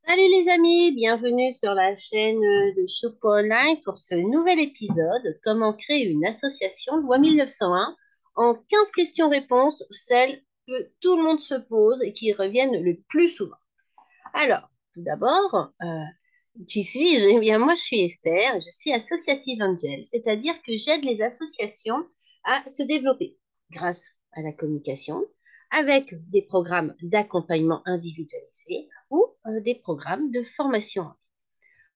Salut les amis, bienvenue sur la chaîne de Choco Online pour ce nouvel épisode, comment créer une association loi 1901 en 15 questions-réponses, celles que tout le monde se pose et qui reviennent le plus souvent. Alors, tout d'abord, qui suis-je? Eh bien, moi, je suis Esther, je suis Associative Angel, c'est-à-dire que j'aide les associations à se développer grâce à la communication, avec des programmes d'accompagnement individualisé ou des programmes de formation.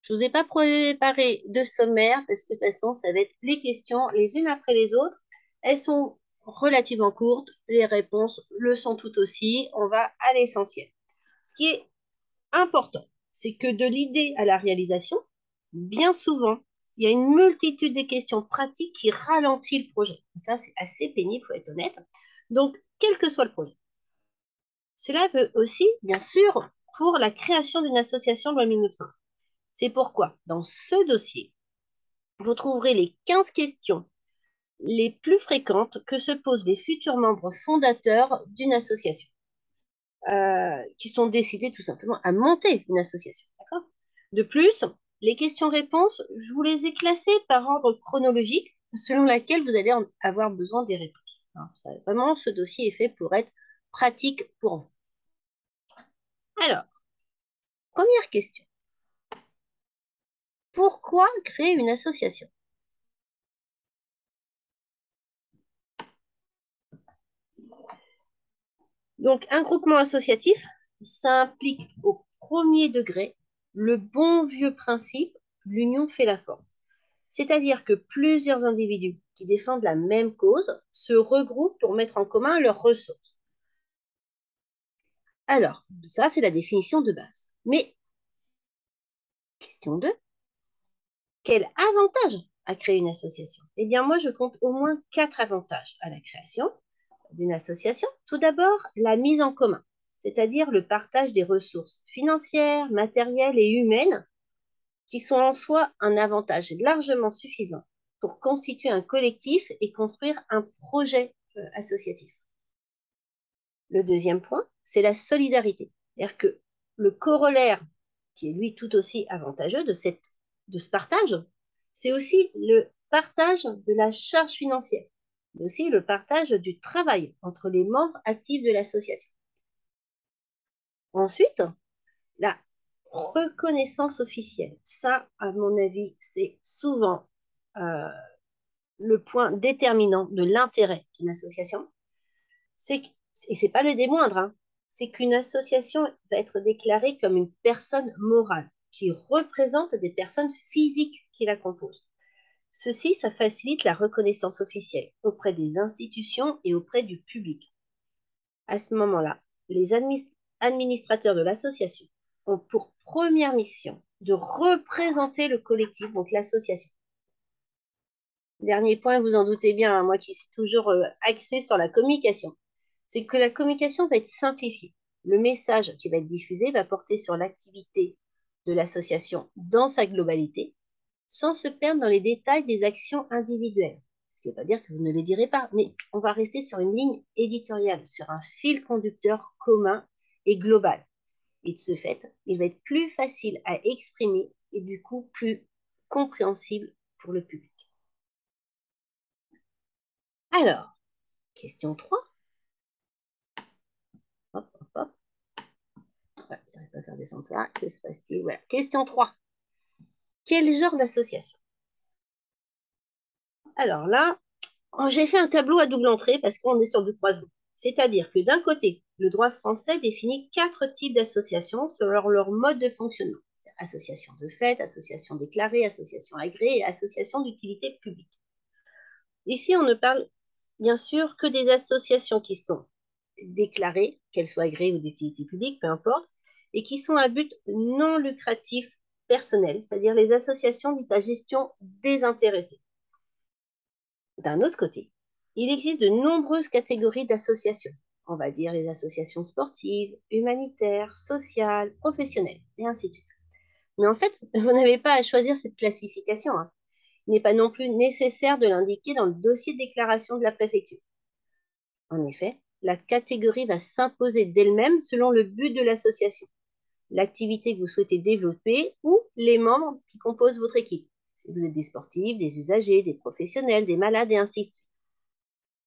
Je ne vous ai pas préparé de sommaire parce que de toute façon, ça va être les questions les unes après les autres. Elles sont relativement courtes, les réponses le sont tout aussi. On va à l'essentiel. Ce qui est important, c'est que de l'idée à la réalisation, bien souvent, il y a une multitude de questions pratiques qui ralentit le projet. Ça, c'est assez pénible, il faut être honnête. Donc, quel que soit le projet. Cela veut aussi, bien sûr, pour la création d'une association de loi 1900. C'est pourquoi, dans ce dossier, vous trouverez les 15 questions les plus fréquentes que se posent les futurs membres fondateurs d'une association, qui sont décidés tout simplement à monter une association. D'accord. De plus, les questions-réponses, je vous les ai classées par ordre chronologique, selon laquelle vous allez avoir besoin des réponses. Alors, vraiment, ce dossier est fait pour être pratique pour vous. Alors, première question. Pourquoi créer une association? Donc, un groupement associatif, ça implique au premier degré le bon vieux principe, l'union fait la force. C'est-à-dire que plusieurs individus qui défendent la même cause se regroupent pour mettre en commun leurs ressources. Alors, ça, c'est la définition de base. Mais, question 2, quel avantage à créer une association? Eh bien, moi, je compte au moins 4 avantages à la création d'une association. Tout d'abord, la mise en commun, c'est-à-dire le partage des ressources financières, matérielles et humaines qui sont en soi un avantage largement suffisant pour constituer un collectif et construire un projet associatif. Le deuxième point, c'est la solidarité. C'est-à-dire que le corollaire, qui est lui tout aussi avantageux de ce partage, c'est aussi le partage de la charge financière, mais aussi le partage du travail entre les membres actifs de l'association. Ensuite, la reconnaissance officielle. Ça, à mon avis, c'est souvent euh, le point déterminant de l'intérêt d'une association. C'est, et c'est pas le des moindres, hein, c'est qu'une association va être déclarée comme une personne morale qui représente des personnes physiques qui la composent. Ceci, ça facilite la reconnaissance officielle auprès des institutions et auprès du public. À ce moment-là, les administrateurs de l'association ont pour première mission de représenter le collectif, donc l'association. Dernier point, vous en doutez bien, hein, moi qui suis toujours axée sur la communication, c'est que la communication va être simplifiée. Le message qui va être diffusé va porter sur l'activité de l'association dans sa globalité, sans se perdre dans les détails des actions individuelles. Ce qui ne veut pas dire que vous ne les direz pas, mais on va rester sur une ligne éditoriale, sur un fil conducteur commun et global. Et de ce fait, il va être plus facile à exprimer et du coup plus compréhensible pour le public. Alors, question 3. Hop, hop, hop. Ouais, j'arrive pas à faire descendre ça. Que se passe-t-il? Voilà. Question 3. Quel genre d'association? Alors là, j'ai fait un tableau à double entrée parce qu'on est sur du croisement. C'est-à-dire que d'un côté, le droit français définit 4 types d'associations selon leur mode de fonctionnement. Association de fait, association déclarée, association agréée et association d'utilité publique. Ici, on ne parle bien sûr que des associations qui sont déclarées, qu'elles soient agréées ou d'utilité publique, peu importe, et qui sont à but non lucratif personnel, c'est-à-dire les associations dites à gestion désintéressée. D'un autre côté, il existe de nombreuses catégories d'associations. On va dire les associations sportives, humanitaires, sociales, professionnelles, et ainsi de suite. Mais en fait, vous n'avez pas à choisir cette classification, hein. Il n'est pas non plus nécessaire de l'indiquer dans le dossier de déclaration de la préfecture. En effet, la catégorie va s'imposer d'elle-même selon le but de l'association. l'activité que vous souhaitez développer ou les membres qui composent votre équipe. Si vous êtes des sportifs, des usagers, des professionnels, des malades et ainsi de suite.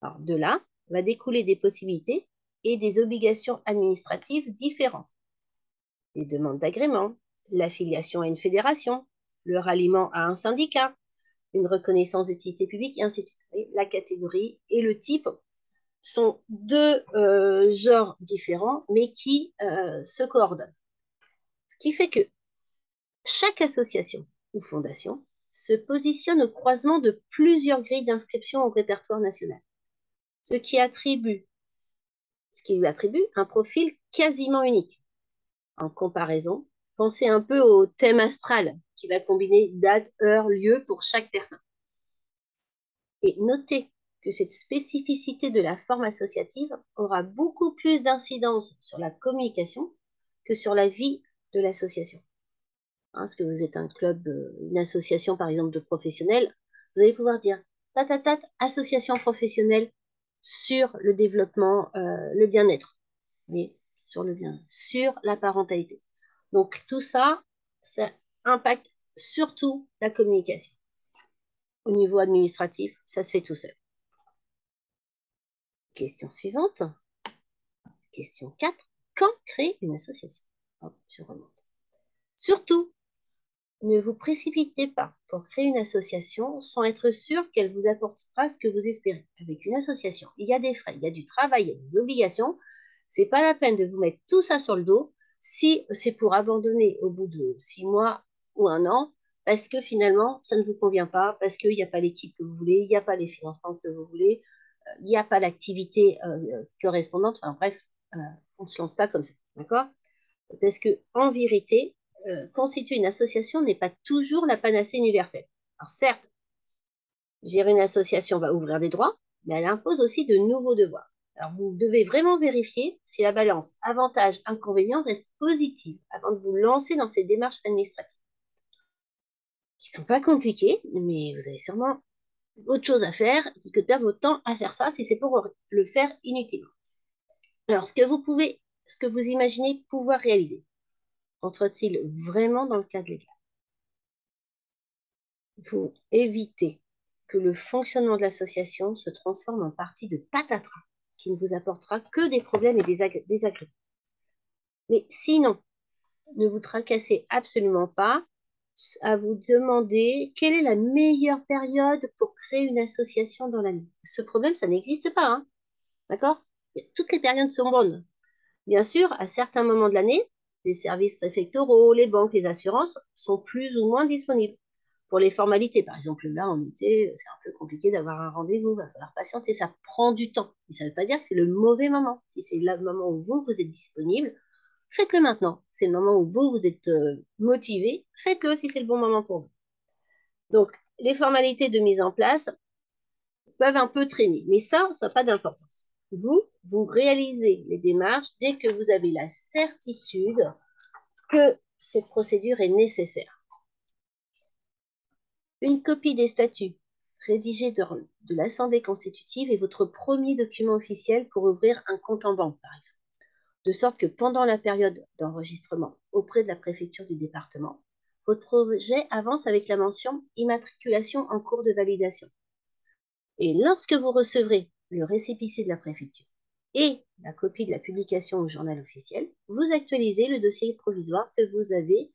Alors, de là va découler des possibilités et des obligations administratives différentes. Les demandes d'agrément, l'affiliation à une fédération, le ralliement à un syndicat, une reconnaissance d'utilité publique et ainsi de suite. La catégorie et le type sont deux genres différents, mais qui se coordonnent. Ce qui fait que chaque association ou fondation se positionne au croisement de plusieurs grilles d'inscription au répertoire national, ce qui lui attribue un profil quasiment unique. En comparaison, pensez un peu au thème astral qui va combiner date, heure, lieu pour chaque personne. Et notez que cette spécificité de la forme associative aura beaucoup plus d'incidence sur la communication que sur la vie de l'association. Parce que vous êtes un club, une association par exemple de professionnels, vous allez pouvoir dire association professionnelle sur le développement, le bien-être, mais sur le bien, sur la parentalité. Donc tout ça, ça impacte surtout la communication. Au niveau administratif, ça se fait tout seul. Question suivante. Question 4. Quand créer une association? Hop, je remonte. Surtout, ne vous précipitez pas pour créer une association sans être sûr qu'elle vous apportera ce que vous espérez. Avec une association, il y a des frais, il y a du travail, il y a des obligations. C'est pas la peine de vous mettre tout ça sur le dos si c'est pour abandonner au bout de 6 mois ou 1 an parce que finalement, ça ne vous convient pas, parce qu'il n'y a pas l'équipe que vous voulez, il n'y a pas les financements que vous voulez, il n'y a pas l'activité correspondante. Enfin bref, on ne se lance pas comme ça, d'accord? Parce que en vérité, constituer une association n'est pas toujours la panacée universelle. Alors certes, gérer une association va ouvrir des droits, mais elle impose aussi de nouveaux devoirs. Alors vous devez vraiment vérifier si la balance avantage-inconvénient reste positive avant de vous lancer dans ces démarches administratives, qui ne sont pas compliquées, mais vous avez sûrement autre chose à faire que de perdre votre temps à faire ça si c'est pour le faire inutilement. Alors, ce que vous imaginez pouvoir réaliser, entre-t-il vraiment dans le cadre légal? Il faut éviter que le fonctionnement de l'association se transforme en partie de patatras qui ne vous apportera que des problèmes et des désagréments. Mais sinon, ne vous tracassez absolument pas à vous demander quelle est la meilleure période pour créer une association dans l'année. Ce problème, ça n'existe pas, hein, d'accord? Toutes les périodes sont bonnes. Bien sûr, à certains moments de l'année, les services préfectoraux, les banques, les assurances sont plus ou moins disponibles. Pour les formalités, par exemple, là, en été, c'est un peu compliqué d'avoir un rendez-vous, il va falloir patienter, ça prend du temps. Mais ça ne veut pas dire que c'est le mauvais moment. Si c'est le moment où vous êtes disponible, faites-le maintenant. C'est le moment où vous êtes motivé, faites-le si c'est le bon moment pour vous. Donc, les formalités de mise en place peuvent un peu traîner, mais ça n'a pas d'importance. Vous réalisez les démarches dès que vous avez la certitude que cette procédure est nécessaire. Une copie des statuts rédigés de l'Assemblée constitutive est votre premier document officiel pour ouvrir un compte en banque, par exemple. De sorte que pendant la période d'enregistrement auprès de la préfecture du département, votre projet avance avec la mention immatriculation en cours de validation. Et lorsque vous recevrez le récépissé de la préfecture et la copie de la publication au journal officiel, vous actualisez le dossier provisoire que vous avez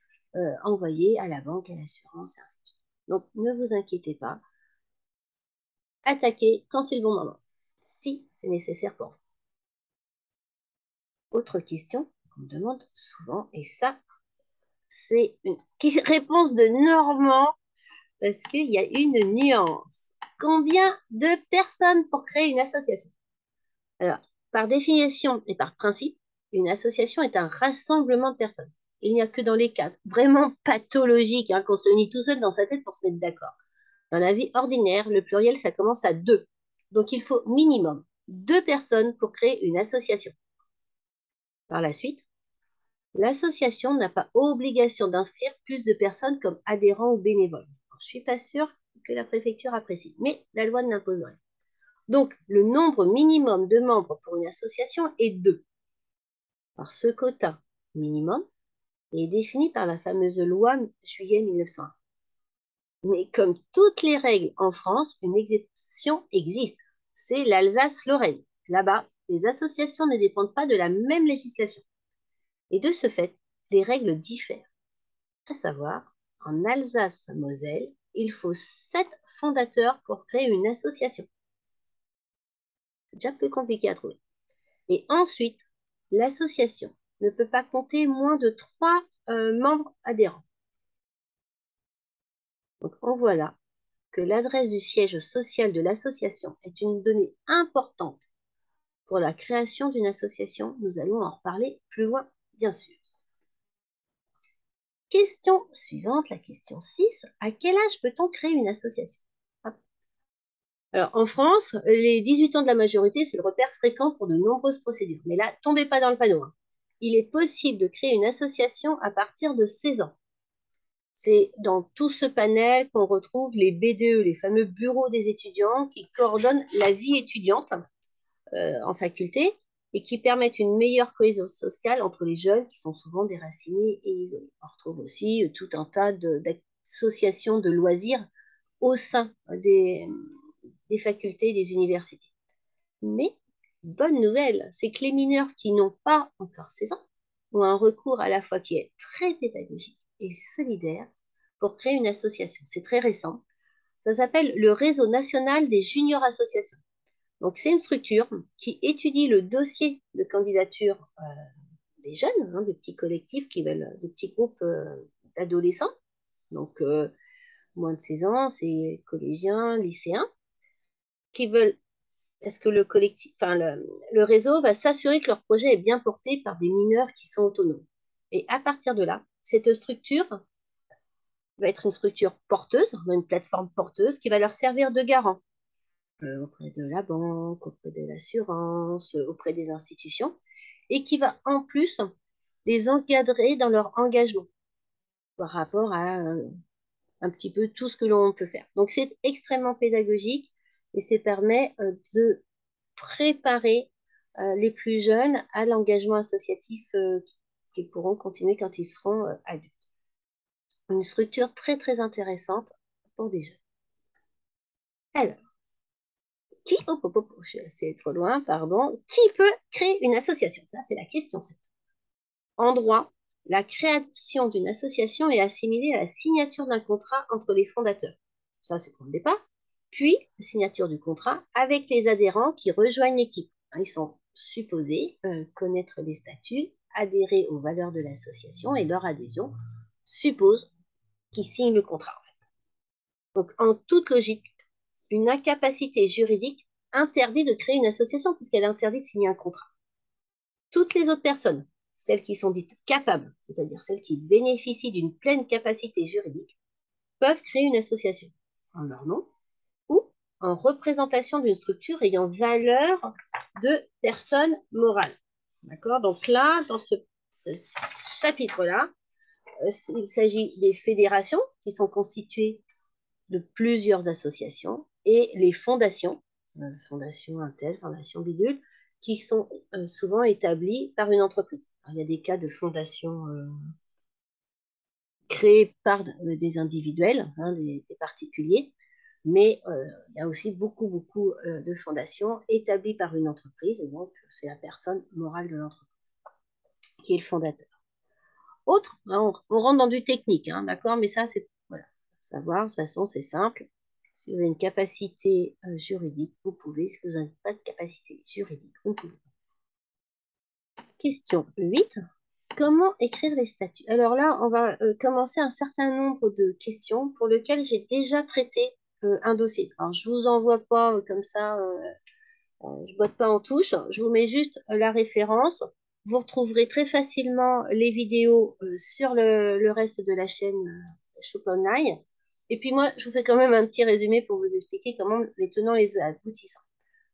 envoyé à la banque, à l'assurance, et ainsi de suite. Donc, ne vous inquiétez pas. Attaquez quand c'est le bon moment, si c'est nécessaire pour vous. Autre question qu'on me demande souvent, et ça, c'est une réponse de Normand, parce qu'il y a une nuance. Combien de personnes pour créer une association? Alors, par définition et par principe, une association est un rassemblement de personnes. Il n'y a que dans les cas vraiment pathologiques qu'on se réunit tout seul dans sa tête pour se mettre d'accord. Dans la vie ordinaire, le pluriel, ça commence à 2. Donc, il faut minimum 2 personnes pour créer une association. Par la suite, l'association n'a pas obligation d'inscrire plus de personnes comme adhérents ou bénévoles. Alors, je ne suis pas sûre que la préfecture apprécie, mais la loi ne l'impose rien. Donc, le nombre minimum de membres pour une association est 2. Alors, ce quota minimum et est définie par la fameuse loi juillet 1901. Mais comme toutes les règles en France, une exception existe. C'est l'Alsace-Lorraine. Là-bas, les associations ne dépendent pas de la même législation. Et de ce fait, les règles diffèrent. À savoir, en Alsace-Moselle, il faut 7 fondateurs pour créer une association. C'est déjà plus compliqué à trouver. Et ensuite, l'association ne peut pas compter moins de 3 membres adhérents. Donc, en voilà que l'adresse du siège social de l'association est une donnée importante pour la création d'une association. Nous allons en reparler plus loin, bien sûr. Question suivante, la question 6. À quel âge peut-on créer une association? Alors, en France, les 18 ans de la majorité, c'est le repère fréquent pour de nombreuses procédures. Mais là, tombez pas dans le panneau, hein. Il est possible de créer une association à partir de 16 ans. C'est dans tout ce panel qu'on retrouve les BDE, les fameux bureaux des étudiants qui coordonnent la vie étudiante en faculté et qui permettent une meilleure cohésion sociale entre les jeunes qui sont souvent déracinés et isolés. On retrouve aussi tout un tas d'associations de loisirs au sein des facultés et des universités. Mais, bonne nouvelle, c'est que les mineurs qui n'ont pas encore 16 ans ont un recours à la fois qui est très pédagogique et solidaire pour créer une association. C'est très récent. Ça s'appelle le Réseau national des juniors associations. Donc, c'est une structure qui étudie le dossier de candidature des jeunes, hein, de petits collectifs qui veulent, de petits groupes d'adolescents. Donc, moins de 16 ans, c'est collégiens, lycéens, qui veulent, est-ce que le collectif, enfin, le réseau va s'assurer que leur projet est bien porté par des mineurs qui sont autonomes. Et à partir de là, cette structure va être une structure porteuse, une plateforme porteuse qui va leur servir de garant auprès de la banque, auprès de l'assurance, auprès des institutions, et qui va en plus les encadrer dans leur engagement par rapport à un petit peu tout ce que l'on peut faire. Donc c'est extrêmement pédagogique et ça permet de préparer les plus jeunes à l'engagement associatif qu'ils pourront continuer quand ils seront adultes. Une structure très très intéressante pour des jeunes. Alors, je suis assez trop loin, pardon. Qui peut créer une association? Ça, c'est la question 7. En droit, la création d'une association est assimilée à la signature d'un contrat entre les fondateurs. Ça, c'est pour le départ. Puis, la signature du contrat avec les adhérents qui rejoignent l'équipe. Ils sont supposés connaître les statuts, adhérer aux valeurs de l'association et leur adhésion suppose qu'ils signent le contrat. Donc, en toute logique, une incapacité juridique interdit de créer une association puisqu'elle interdit de signer un contrat. Toutes les autres personnes, celles qui sont dites capables, c'est-à-dire celles qui bénéficient d'une pleine capacité juridique, peuvent créer une association en leur nom ou en représentation d'une structure ayant valeur de personne morale. D'accord? Donc là, dans ce chapitre-là, il s'agit des fédérations qui sont constituées de plusieurs associations et les fondations, fondation Intel, fondation Bidule, qui sont souvent établies par une entreprise. Alors, il y a des cas de fondations créées par des individuels, hein, des particuliers, mais il y a aussi beaucoup de fondations établies par une entreprise, et donc c'est la personne morale de l'entreprise qui est le fondateur. Autre, hein, on rentre dans du technique, hein, d'accord, mais ça, c'est, voilà, savoir, de toute façon, c'est simple. Si vous avez une capacité juridique, vous pouvez. Si vous n'avez pas de capacité juridique, vous pouvez. Question 8. Comment écrire les statuts? Alors là, on va commencer un certain nombre de questions pour lesquelles j'ai déjà traité un dossier. Alors, je ne vous envoie pas comme ça, je ne botte pas en touche. Je vous mets juste la référence. Vous retrouverez très facilement les vidéos sur le reste de la chaîne Shop Online. Et puis moi, je vous fais quand même un petit résumé pour vous expliquer comment les tenants et les aboutissants.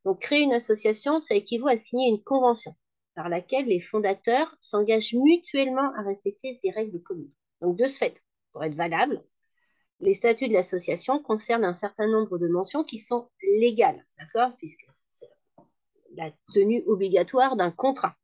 Donc, créer une association, ça équivaut à signer une convention par laquelle les fondateurs s'engagent mutuellement à respecter des règles communes. Donc, de ce fait, pour être valable, les statuts de l'association concernent un certain nombre de mentions qui sont légales, d'accord, puisque c'est la tenue obligatoire d'un contrat.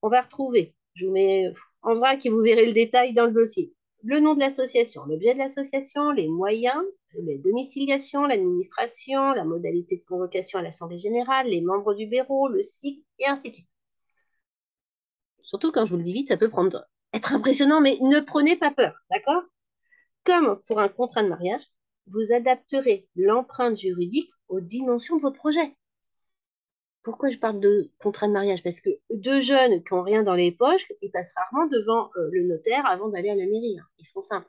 On va retrouver, Je vous mets en vrac et vous verrez le détail dans le dossier. Le nom de l'association, l'objet de l'association, les moyens, les domiciliations, l'administration, la modalité de convocation à l'Assemblée générale, les membres du bureau, le cycle, et ainsi de suite. Surtout quand je vous le dis vite, ça peut être impressionnant, mais ne prenez pas peur, d'accord? Comme pour un contrat de mariage, vous adapterez l'empreinte juridique aux dimensions de votre projet. Pourquoi je parle de contrat de mariage? Parce que deux jeunes qui n'ont rien dans les poches, ils passent rarement devant le notaire avant d'aller à la mairie, hein. Ils font simple.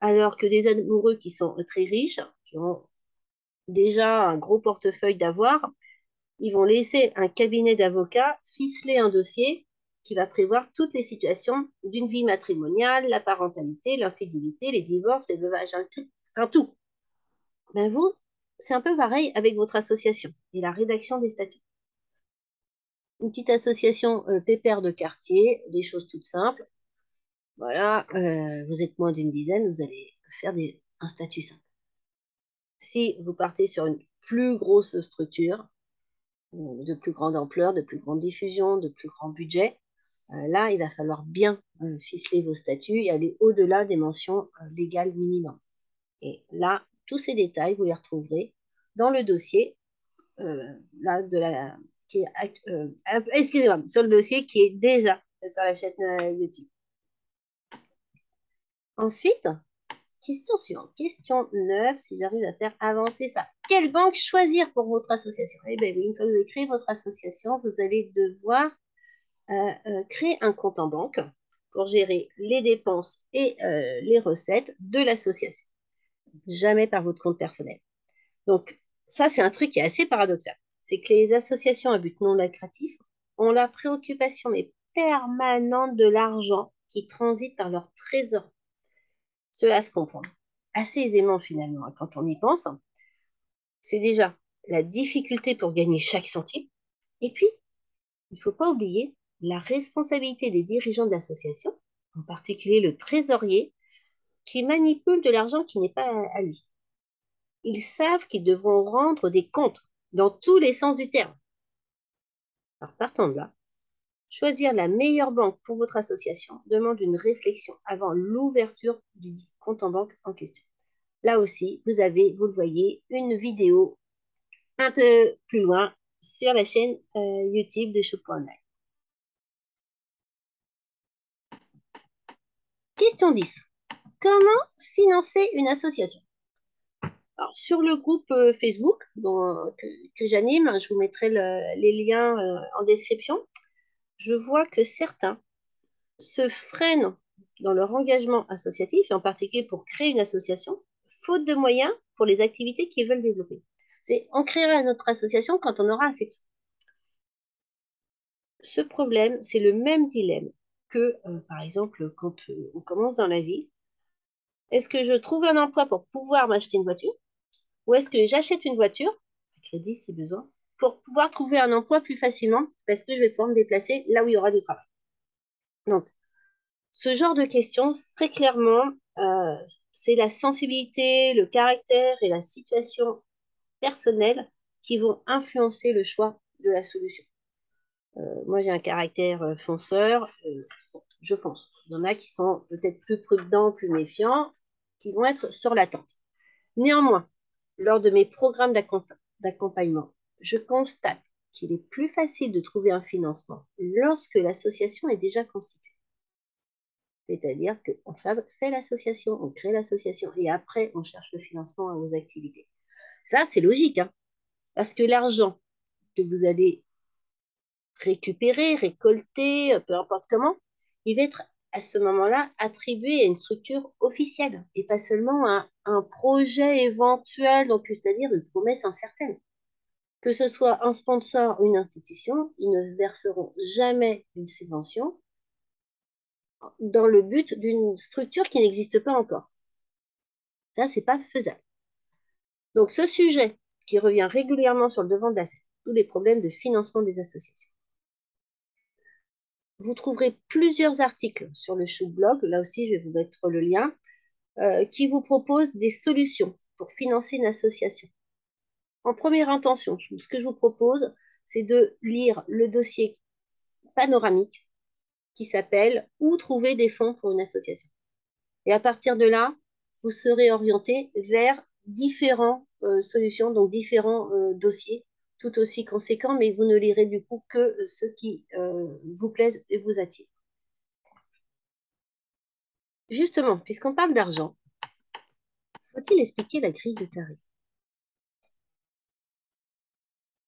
Alors que des amoureux qui sont très riches, qui ont déjà un gros portefeuille d'avoir, ils vont laisser un cabinet d'avocats ficeler un dossier qui va prévoir toutes les situations d'une vie matrimoniale, la parentalité, l'infidélité, les divorces, les veuvages inclus, enfin tout. Ben vous, c'est un peu pareil avec votre association et la rédaction des statuts. Une petite association pépère de quartier, des choses toutes simples. Voilà, vous êtes moins d'une dizaine, vous allez faire un statut simple. Si vous partez sur une plus grosse structure, de plus grande ampleur, de plus grande diffusion, de plus grand budget, là, il va falloir bien ficeler vos statuts et aller au-delà des mentions légales minimum. Et là, tous ces détails, vous les retrouverez dans le dossier là, excusez-moi, sur le dossier qui est déjà sur la chaîne YouTube. Ensuite, question suivante, question 9, si j'arrive à faire avancer ça. Quelle banque choisir pour votre association? Eh bien oui, une fois que vous avez créé votre association, vous allez devoir créer un compte en banque pour gérer les dépenses et les recettes de l'association. Jamais par votre compte personnel. Donc, ça, c'est un truc qui est assez paradoxal. C'est que les associations à but non lucratif ont la préoccupation mais permanente de l'argent qui transite par leur trésor. Cela se comprend assez aisément finalement quand on y pense. C'est déjà la difficulté pour gagner chaque centime. Et puis, il ne faut pas oublier la responsabilité des dirigeants de l'association, en particulier le trésorier, qui manipule de l'argent qui n'est pas à lui. Ils savent qu'ils devront rendre des comptes dans tous les sens du terme. Alors, partant de là, choisir la meilleure banque pour votre association demande une réflexion avant l'ouverture du compte en banque en question. Là aussi, vous avez, vous le voyez, une vidéo un peu plus loin sur la chaîne YouTube de Choupon. Question 10. Comment financer une association? Alors, sur le groupe Facebook que j'anime, je vous mettrai les liens en description. Je vois que certains se freinent dans leur engagement associatif, et en particulier pour créer une association, faute de moyens pour les activités qu'ils veulent développer. On créera notre association quand on aura assez de sous. Ce problème, c'est le même dilemme que, par exemple, quand on commence dans la vie. Est-ce que je trouve un emploi pour pouvoir m'acheter une voiture ou est-ce que j'achète une voiture, à crédit si besoin, pour pouvoir trouver un emploi plus facilement parce que je vais pouvoir me déplacer là où il y aura du travail. Donc, ce genre de questions, très clairement, c'est la sensibilité, le caractère et la situation personnelle qui vont influencer le choix de la solution. Moi, j'ai un caractère fonceur, je fonce. Il y en a qui sont peut-être plus prudents, plus méfiants, qui vont être sur l'attente. Néanmoins, lors de mes programmes d'accompagnement, je constate qu'il est plus facile de trouver un financement lorsque l'association est déjà constituée. C'est-à-dire qu'on fait l'association, on crée l'association et après, on cherche le financement aux activités. Ça, c'est logique, hein, parce que l'argent que vous allez récupérer, récolter, peu importe comment, il va être à ce moment-là attribué à une structure officielle et pas seulement à un projet éventuel, donc c'est-à-dire une promesse incertaine. Que ce soit un sponsor ou une institution, ils ne verseront jamais une subvention dans le but d'une structure qui n'existe pas encore. Ça, c'est pas faisable. Donc, ce sujet qui revient régulièrement sur le devant de la scène, tous les problèmes de financement des associations. Vous trouverez plusieurs articles sur le Chou Blog, là aussi je vais vous mettre le lien, qui vous proposent des solutions pour financer une association. En première intention, ce que je vous propose, c'est de lire le dossier panoramique qui s'appelle Où trouver des fonds pour une association. Et à partir de là, vous serez orienté vers différentes solutions, donc différents dossiers, tout aussi conséquents, mais vous ne lirez du coup que ceux qui vous plaisent et vous attirent. Justement, puisqu'on parle d'argent, faut-il expliquer la grille de tarifs?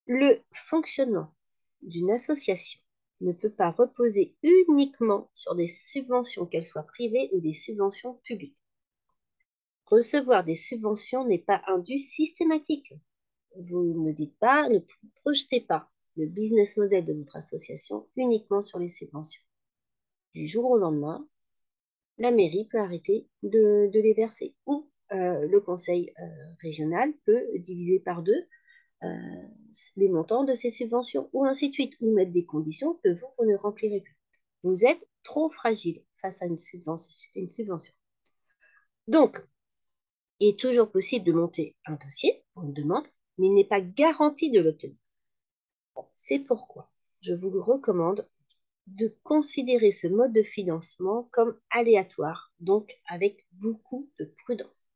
Le fonctionnement d'une association ne peut pas reposer uniquement sur des subventions, qu'elles soient privées ou des subventions publiques. Recevoir des subventions n'est pas un dû systématique. Vous ne dites pas, ne projetez pas le business model de votre association uniquement sur les subventions. Du jour au lendemain, la mairie peut arrêter de les verser ou le conseil régional peut diviser par deux euh, les montants de ces subventions ou ainsi de suite, ou mettre des conditions que vous ne remplirez plus. Vous êtes trop fragile face à une subvention. Donc, il est toujours possible de monter un dossier pour une demande, mais il n'est pas garanti de l'obtenir. C'est pourquoi je vous recommande de considérer ce mode de financement comme aléatoire, donc avec beaucoup de prudence.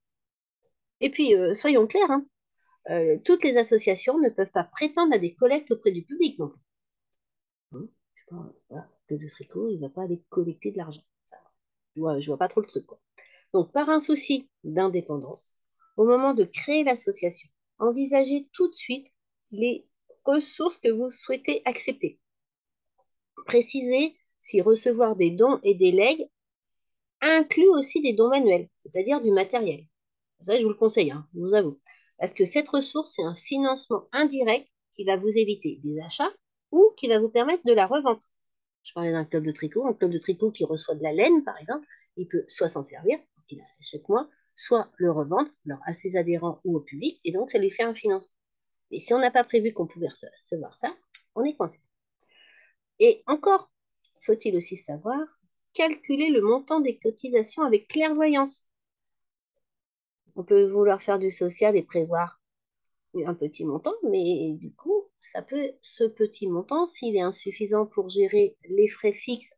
Et puis, soyons clairs, hein, toutes les associations ne peuvent pas prétendre à des collectes auprès du public non plus. Hein, je sais pas, voilà, le de tricot, il ne va pas aller collecter de l'argent. Je vois pas trop le truc, quoi. Donc, par un souci d'indépendance, au moment de créer l'association, envisagez tout de suite les ressources que vous souhaitez accepter. Précisez si recevoir des dons et des legs inclut aussi des dons manuels, c'est-à-dire du matériel. Ça, je vous le conseille, hein, je vous avoue. Parce que cette ressource, c'est un financement indirect qui va vous éviter des achats ou qui va vous permettre de la revente. Je parlais d'un club de tricot. Un club de tricot qui reçoit de la laine, par exemple, il peut soit s'en servir, qu'il achète moins, soit le revendre alors à ses adhérents ou au public, et donc ça lui fait un financement. Et si on n'a pas prévu qu'on pouvait recevoir ça, on est coincé. Et encore, faut-il aussi savoir calculer le montant des cotisations avec clairvoyance. On peut vouloir faire du social et prévoir un petit montant, mais du coup, ce petit montant, s'il est insuffisant pour gérer les frais fixes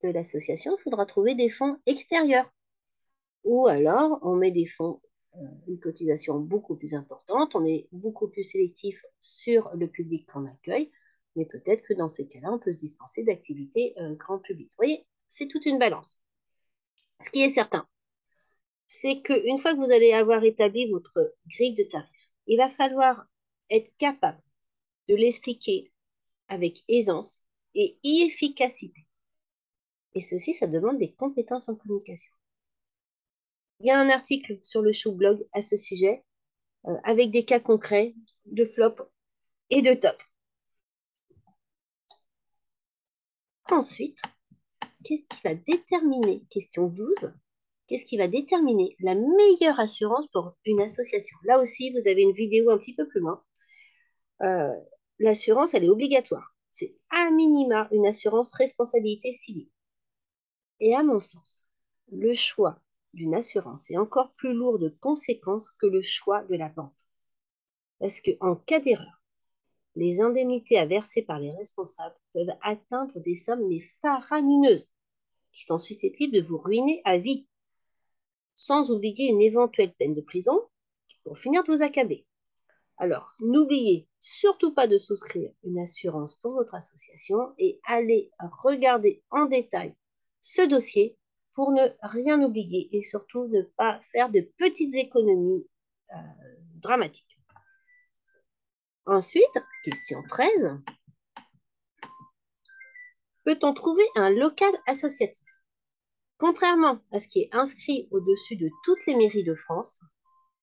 de l'association, il faudra trouver des fonds extérieurs. Ou alors, on met des fonds, une cotisation beaucoup plus importante, on est beaucoup plus sélectif sur le public qu'on accueille, mais peut-être que dans ces cas-là, on peut se dispenser d'activités grand public. Vous voyez, c'est toute une balance. Ce qui est certain, c'est qu'une fois que vous allez avoir établi votre grille de tarifs, il va falloir être capable de l'expliquer avec aisance et efficacité. Et ceci, ça demande des compétences en communication. Il y a un article sur le Chou Blog à ce sujet, avec des cas concrets de flop et de top. Ensuite, qu'est-ce qui va déterminer, question 12, qu'est-ce qui va déterminer la meilleure assurance pour une association? Là aussi, vous avez une vidéo un petit peu plus loin. L'assurance, elle est obligatoire. C'est à minima une assurance responsabilité civile. Et à mon sens, le choix d'une assurance est encore plus lourd de conséquences que le choix de la banque. Parce qu'en cas d'erreur, les indemnités à verser par les responsables peuvent atteindre des sommes mais faramineuses qui sont susceptibles de vous ruiner à vie, sans oublier une éventuelle peine de prison pour finir de vous accabler. Alors, n'oubliez surtout pas de souscrire une assurance pour votre association et allez regarder en détail ce dossier pour ne rien oublier et surtout ne pas faire de petites économies dramatiques. Ensuite, question 13. Peut-on trouver un local associatif? Contrairement à ce qui est inscrit au-dessus de toutes les mairies de France,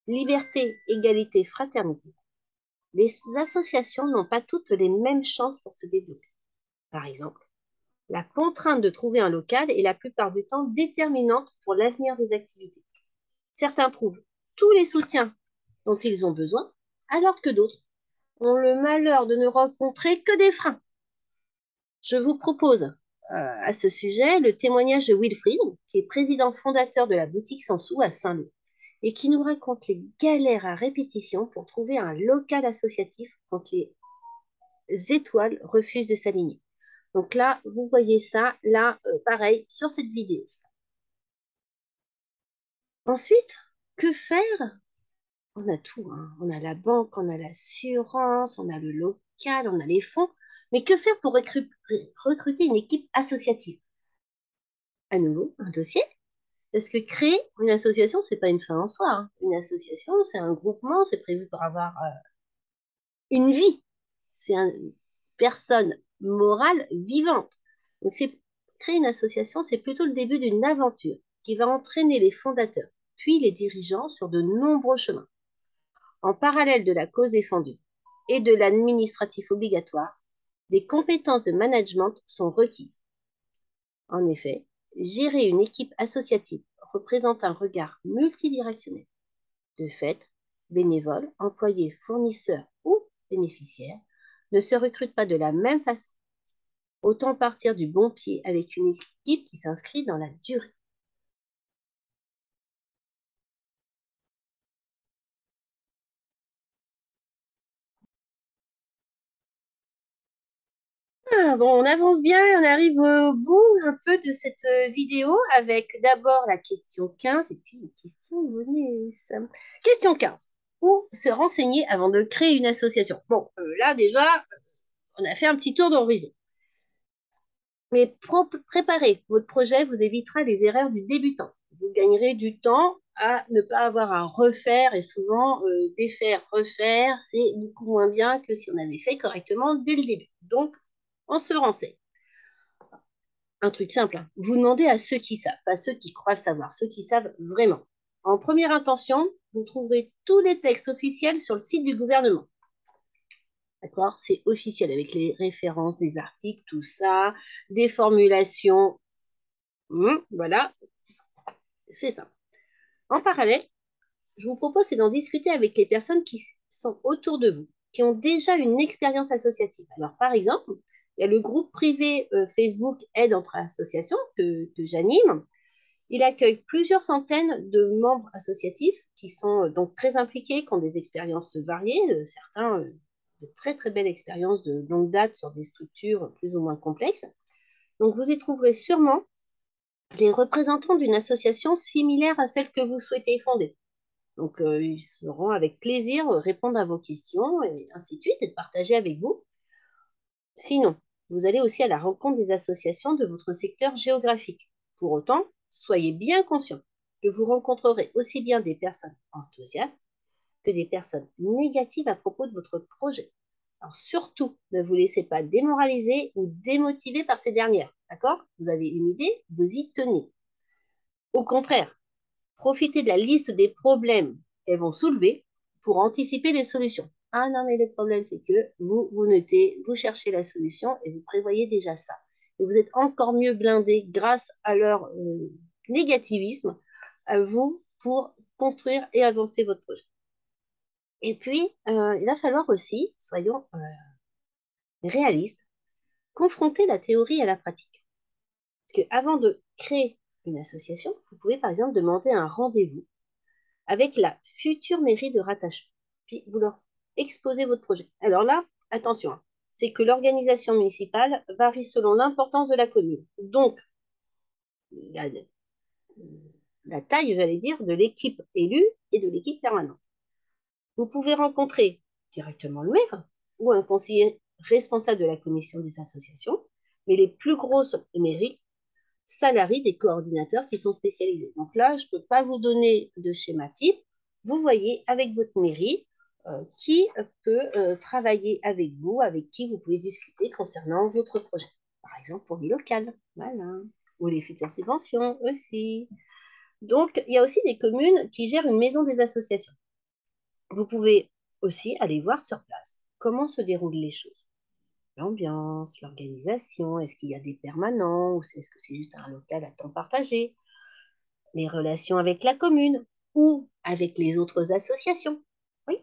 liberté, égalité, fraternité, les associations n'ont pas toutes les mêmes chances pour se développer. Par exemple, la contrainte de trouver un local est la plupart du temps déterminante pour l'avenir des activités. Certains trouvent tous les soutiens dont ils ont besoin, alors que d'autres ont le malheur de ne rencontrer que des freins. Je vous propose à ce sujet le témoignage de Wilfried, qui est président fondateur de la boutique Sansou à Saint-Lô, et qui nous raconte les galères à répétition pour trouver un local associatif quand les étoiles refusent de s'aligner. Donc là, vous voyez ça, là, pareil, sur cette vidéo. Ensuite, que faire? On a tout, hein. On a la banque, on a l'assurance, on a le local, on a les fonds. Mais que faire pour recruter une équipe associative? À nouveau, un dossier. Parce que créer une association, c'est pas une fin en soi, hein. Une association, c'est un groupement, c'est prévu pour avoir une vie. C'est une personne morale vivante. Donc, créer une association, c'est plutôt le début d'une aventure qui va entraîner les fondateurs, puis les dirigeants sur de nombreux chemins. En parallèle de la cause défendue et de l'administratif obligatoire, des compétences de management sont requises. En effet, gérer une équipe associative représente un regard multidirectionnel. De fait, bénévoles, employés, fournisseurs ou bénéficiaires ne se recrutent pas de la même façon. Autant partir du bon pied avec une équipe qui s'inscrit dans la durée. Ah, bon, on avance bien et on arrive au bout un peu de cette vidéo avec d'abord la question 15 et puis une question bonus. Question 15. Où se renseigner avant de créer une association? Bon, là déjà, on a fait un petit tour d'horizon. Mais préparer votre projet vous évitera les erreurs du débutant. Vous gagnerez du temps à ne pas avoir à refaire et souvent défaire, refaire, c'est beaucoup moins bien que si on avait fait correctement dès le début. Donc, on se renseigne. Un truc simple, hein. Vous demandez à ceux qui savent, pas ceux qui croient le savoir, ceux qui savent vraiment. En première intention, vous trouverez tous les textes officiels sur le site du gouvernement. D'accord? C'est officiel avec les références des articles, tout ça, des formulations. Voilà, c'est ça. En parallèle, je vous propose c'est d'en discuter avec les personnes qui sont autour de vous, qui ont déjà une expérience associative. Alors, par exemple, il y a le groupe privé Facebook Aide entre associations que j'anime. Il accueille plusieurs centaines de membres associatifs qui sont donc très impliqués, qui ont des expériences variées, certains de très très belles expériences de longue date sur des structures plus ou moins complexes. Donc vous y trouverez sûrement les représentants d'une association similaire à celle que vous souhaitez fonder. Donc ils seront avec plaisir répondre à vos questions et ainsi de suite et de partager avec vous. Sinon, vous allez aussi à la rencontre des associations de votre secteur géographique. Pour autant, soyez bien conscient que vous rencontrerez aussi bien des personnes enthousiastes que des personnes négatives à propos de votre projet. Alors surtout, ne vous laissez pas démoraliser ou démotiver par ces dernières. D'accord? Vous avez une idée, vous y tenez. Au contraire, profitez de la liste des problèmes qu'elles vont soulever pour anticiper les solutions. Ah non, mais le problème, c'est que vous notez, vous cherchez la solution et vous prévoyez déjà ça. Et vous êtes encore mieux blindé grâce à leur négativisme, à vous, pour construire et avancer votre projet. Et puis, il va falloir aussi, soyons réalistes, confronter la théorie à la pratique. Parce qu'avant de créer une association, vous pouvez par exemple demander un rendez-vous avec la future mairie de rattachement. Puis vous leur exposez votre projet. Alors là, attention, hein, c'est que l'organisation municipale varie selon l'importance de la commune. Donc, la, la taille, j'allais dire, de l'équipe élue et de l'équipe permanente. Vous pouvez rencontrer directement le maire ou un conseiller responsable de la commission des associations, mais les plus grosses mairies salariés des coordinateurs qui sont spécialisés. Donc là, je ne peux pas vous donner de schéma type. Vous voyez avec votre mairie qui peut travailler avec vous, avec qui vous pouvez discuter concernant votre projet. Par exemple, pour les locales, voilà. Ou les futures subventions aussi. Donc, il y a aussi des communes qui gèrent une maison des associations. Vous pouvez aussi aller voir sur place comment se déroulent les choses. L'ambiance, l'organisation, est-ce qu'il y a des permanents ou est-ce que c'est juste un local à temps partagé? Les relations avec la commune ou avec les autres associations. Oui,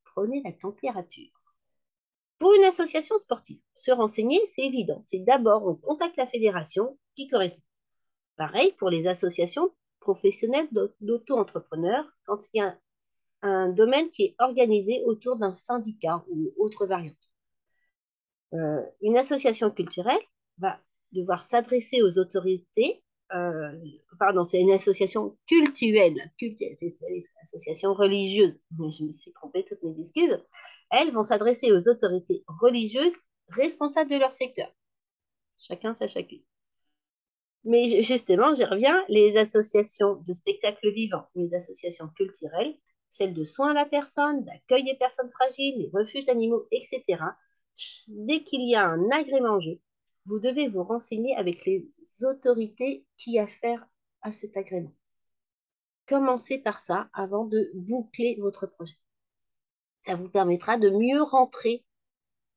prenez la température. Pour une association sportive, se renseigner, c'est évident. C'est d'abord, on contacte la fédération qui correspond. Pareil pour les associations professionnelles d'auto-entrepreneurs quand il y a un domaine qui est organisé autour d'un syndicat ou autre variante. Une association culturelle, va devoir s'adresser aux autorités. euh, Pardon, c'est une association cultuelle, c'est une association religieuse. Je me suis trompée, toutes mes excuses. Elles vont s'adresser aux autorités religieuses responsables de leur secteur. Chacun sa chacune. Mais justement, j'y reviens, les associations de spectacles vivants, les associations culturelles, celles de soins à la personne, d'accueil des personnes fragiles, les refuges d'animaux, etc. Dès qu'il y a un agrément en jeu, vous devez vous renseigner avec les autorités qui affairent à cet agrément. Commencez par ça avant de boucler votre projet. Ça vous permettra de mieux rentrer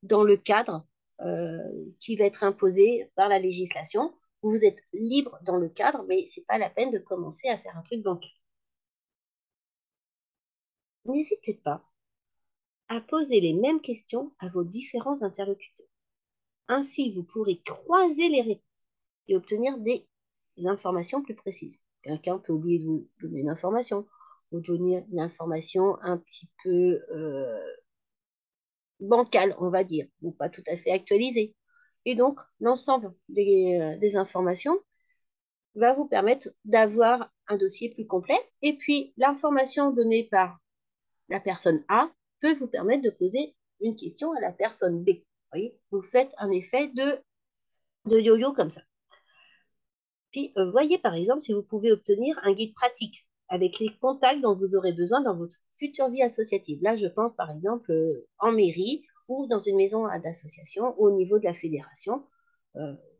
dans le cadre euh, qui va être imposé par la législation. Vous êtes libre dans le cadre, mais ce n'est pas la peine de commencer à faire un truc bancal. N'hésitez pas à poser les mêmes questions à vos différents interlocuteurs. Ainsi, vous pourrez croiser les réponses et obtenir des informations plus précises. Quelqu'un peut oublier de vous donner une information, ou donner une information un petit peu bancale, on va dire, ou pas tout à fait actualisée. Et donc, l'ensemble des informations va vous permettre d'avoir un dossier plus complet. Et puis, l'information donnée par la personne A peut vous permettre de poser une question à la personne B. Vous voyez, vous faites un effet de yo-yo comme ça. Puis, voyez par exemple si vous pouvez obtenir un guide pratique avec les contacts dont vous aurez besoin dans votre future vie associative. Là, je pense par exemple en mairie ou dans une maison d'association au niveau de la fédération.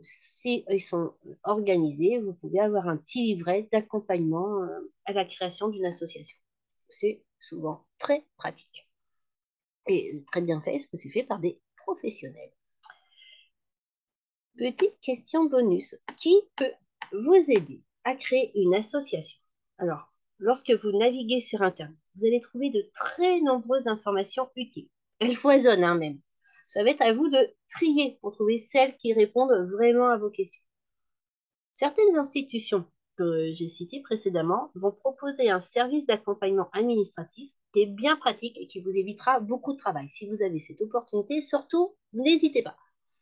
Si ils sont organisés, vous pouvez avoir un petit livret d'accompagnement à la création d'une association. C'est souvent très pratique et très bien fait parce que c'est fait par des professionnels. Petite question bonus. Qui peut vous aider à créer une association? Alors, lorsque vous naviguez sur Internet, vous allez trouver de très nombreuses informations utiles. Elles foisonnent hein, même. Ça va être à vous de trier pour trouver celles qui répondent vraiment à vos questions. Certaines institutions que j'ai citées précédemment vont proposer un service d'accompagnement administratif qui est bien pratique et qui vous évitera beaucoup de travail. Si vous avez cette opportunité, surtout, n'hésitez pas.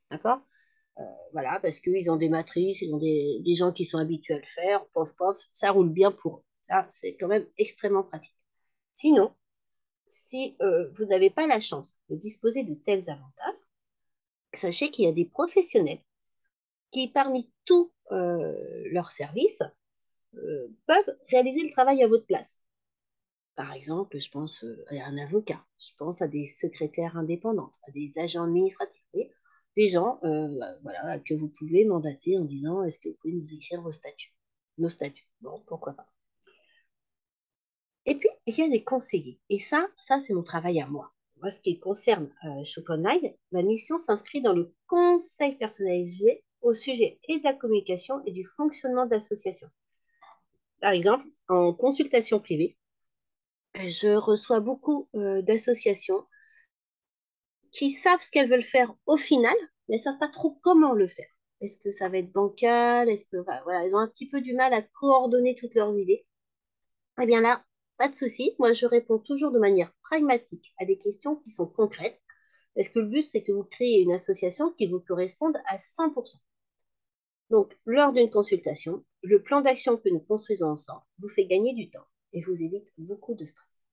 D'accord? Voilà, parce qu'ils ont des matrices, ils ont des gens qui sont habitués à le faire, pof, pof, ça roule bien pour eux. Ça, c'est quand même extrêmement pratique. Sinon, si vous n'avez pas la chance de disposer de tels avantages, sachez qu'il y a des professionnels qui, parmi tous leurs services, peuvent réaliser le travail à votre place. Par exemple, je pense à un avocat, je pense à des secrétaires indépendantes, à des agents administratifs, des gens voilà, que vous pouvez mandater en disant est-ce que vous pouvez nous écrire vos statuts, nos statuts. Bon, pourquoi pas. Et puis, il y a des conseillers. Et ça c'est mon travail à moi. Moi, ce qui concerne Shop Online, ma mission s'inscrit dans le conseil personnalisé au sujet et de la communication et du fonctionnement de l'association. Par exemple, en consultation privée, je reçois beaucoup d'associations qui savent ce qu'elles veulent faire au final, mais elles ne savent pas trop comment le faire. Est-ce que ça va être bancal? Est-ce que voilà, elles ont un petit peu du mal à coordonner toutes leurs idées? Eh bien là, pas de souci. Moi, je réponds toujours de manière pragmatique à des questions qui sont concrètes, parce que le but, c'est que vous créez une association qui vous corresponde à 100%. Donc, lors d'une consultation, le plan d'action que nous construisons ensemble vous fait gagner du temps et vous évite beaucoup de stress.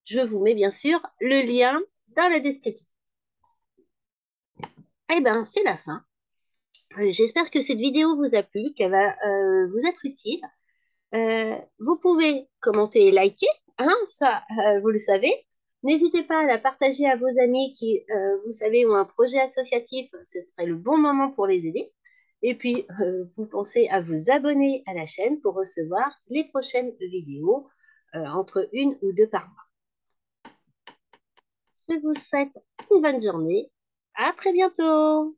Je vous mets bien sûr le lien dans la description. Eh bien, c'est la fin. J'espère que cette vidéo vous a plu, qu'elle va vous être utile. Vous pouvez commenter et liker, hein, ça, vous le savez. N'hésitez pas à la partager à vos amis qui, vous savez, ont un projet associatif. Ce serait le bon moment pour les aider. Et puis, vous pensez à vous abonner à la chaîne pour recevoir les prochaines vidéos entre une ou deux par mois. Je vous souhaite une bonne journée. À très bientôt.